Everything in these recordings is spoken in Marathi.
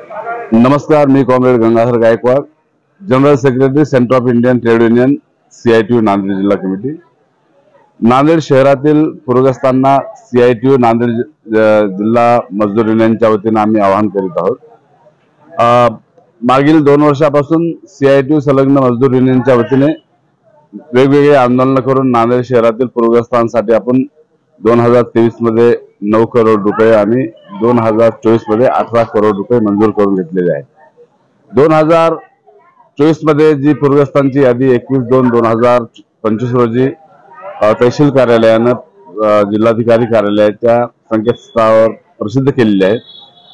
नमस्कार, मी comrade Gangadhar Gaikwad, general secretary centre of Indian trade union CITU Nanded जिल्हा कमिटी। नांदेड शहरातील पूरग्रस्तांना CITU नांदेड जिल्हा मजदूर युनियनच्या वतीने आम्ही आवाहन करीत आहोत। मागील 2 वर्षापासून CITU संलग्न मजदूर युनियनच्या वतीने वेगवेगळे आंदोलन करून नांदेड शहरातील पूरग्रस्तांसाठी आपण 2023 मध्ये 9 करोड रुपये आणि 2024 मध्ये 18 करोड रुपये मंजूर करून घेतलेले आहेत। 2024 मध्ये जी पूरग्रस्तांची यादी 21/2/2025 रोजी तहसील कार्यालयानं जिल्हाधिकारी कार्यालयाच्या संकेतस्थळावर प्रसिद्ध केलेली आहे,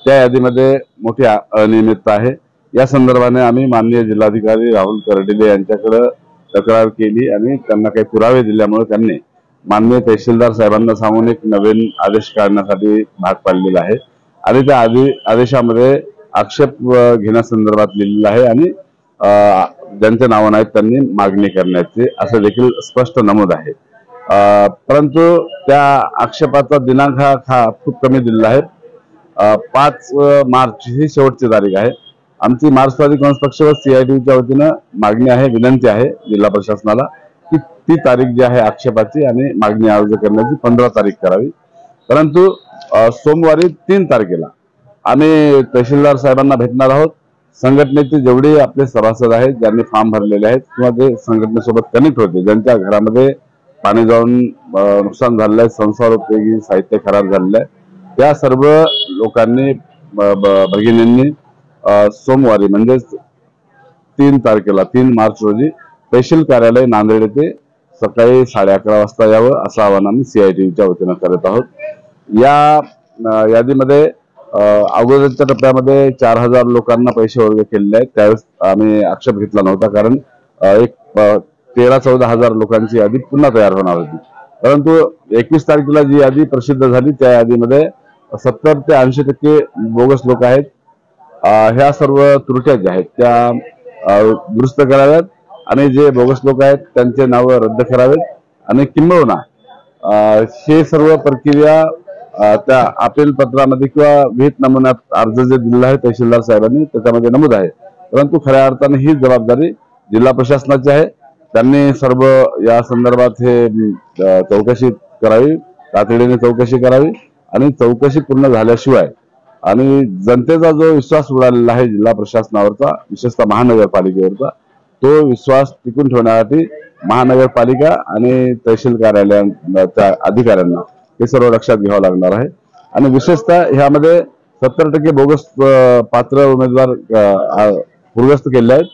त्या यादीमध्ये मोठी अनियमितता आहे। या संदर्भाने आम्ही माननीय जिल्हाधिकारी राहुल कर्डिले यांच्याकडे तक्रार केली आणि त्यांना काही पुरावे दिल्यामुळे त्यांनी माननीय तहसीलदार साहेबांना सांगून एक नवीन आदेश काढण्यासाठी भाग पाडलेला आहे आणि त्या आदेशामध्ये आक्षेप घेण्यासंदर्भात लिहिलेलं आहे आणि ज्यांचे नाव नाहीत त्यांनी मागणी करण्याची असं देखील स्पष्ट नमूद आहे। परंतु त्या आक्षेपाचा दिनांक हा खूप कमी दिलेला आहे। 5 मार्च ही शेवटची तारीख आहे। आमची मार्क्सवादी काँग्रेस पक्ष व CITUच्या वतीने मागणी आहे, विनंती आहे जिल्हा प्रशासनाला की ती तारीख जी आहे आक्षेपाची आणि मागणी अर्ज करण्याची 15 तारीख करावी। परंतु सोमवारी 3 तारखेला आम्ही तहसीलदार साहेबांना भेटणार आहोत। संघटनेचे जेवढे आपले सभासद आहेत, ज्यांनी फॉर्म भरलेले आहेत किंवा जे संघटनेसोबत कनेक्ट होते, ज्यांच्या घरामध्ये पाणी जाऊन नुकसान झालेलं आहे, संसारोपयोगी साहित्य खराब झालेलं आहे, त्या सर्व लोकांनी भगिनींनी सोमवारी म्हणजे 3 तारखेला 3 मार्च रोजी तहसील कार्यालय नांदेड येथे सकाळी 11:30 वाजता यावं असं आवाहन आम्ही CITUच्या वतीने करत आहोत। या यादीमध्ये अगोदरच्या टप्प्यामध्ये 4000 लोकांना पैसे वर्ग केलेले आहेत, त्यावेळेस आम्ही आक्षेप घेतला नव्हता कारण एक 13-14 हजार लोकांची यादी पुन्हा तयार होणार होती। परंतु 21 तारखेला जी यादी प्रसिद्ध झाली त्या यादीमध्ये 70 ते 80% बोगस लोक आहेत। ह्या सर्व त्रुट्या ज्या आहेत त्या दुरुस्त कराव्यात आणि जे बोगस लोक आहेत त्यांचे नाव रद्द करावेत आणि किंबहुना हे सर्व प्रक्रिया त्या अपील पत्रामध्ये किंवा विहित नमुन्यात अर्ज जे दिलेला आहे तहसीलदार साहेबांनी त्याच्यामध्ये नमूद आहे। परंतु खऱ्या अर्थाने ही जबाबदारी जिल्हा प्रशासनाची आहे। त्यांनी सर्व या संदर्भात हे चौकशी करावी, तातडीने चौकशी करावी आणि चौकशी पूर्ण झाल्याशिवाय आणि जनतेचा जो विश्वास उडालेला आहे जिल्हा प्रशासनावरचा, विशेषतः महानगरपालिकेवरचा, तो विश्वास टिकून ठेवण्यासाठी महानगरपालिका आणि तहसील कार्यालयाच्या अधिकाऱ्यांना हे सर्व लक्षात घ्यावं लागणार आहे। आणि विशेषतः ह्यामध्ये 70% बोगस पात्र उमेदवार पूरग्रस्त केले आहेत।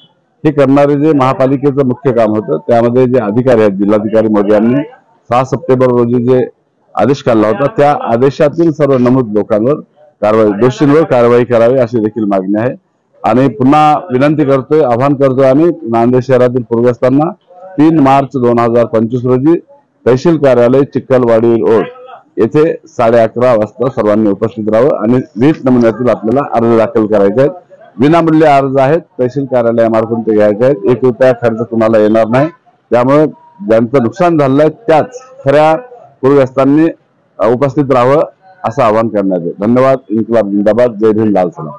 हे करणारे जे महापालिकेचं मुख्य काम होतं त्यामध्ये जे अधिकारी आहेत, जिल्हाधिकारी महोदयांनी 6 सप्टेंबर रोजी जे आदेश काढला होता त्या आदेशातील सर्व नमूद लोकांवर दोषींवर कारवाई करावी अशी देखील मागणी आहे। आणि पुन्हा विनंती करतोय, आवाहन करतोय आम्ही नांदेड शहरातील पूरग्रस्तांना 3 मार्च 2025 रोजी तहसील कार्यालय चिखलवाडी रोड येथे 11:30 वाजता सर्वांनी उपस्थित राहावं आणि विहित नमुन्यातील आपल्याला अर्ज दाखल करायचे आहेत। विनामूल्य अर्ज आहेत, तहसील कार्यालयामार्फत ते घ्यायचे आहेत, 1 रुपया खर्च तुम्हाला येणार नाही। त्यामुळे ज्यांचं नुकसान झालं आहे त्याच खऱ्या पूरग्रस्तांनी उपस्थित राहावं असं आवाहन करण्यात येते। धन्यवाद। इन्क्लाब जिंदाबाद। जय भीम, लाल सलाम।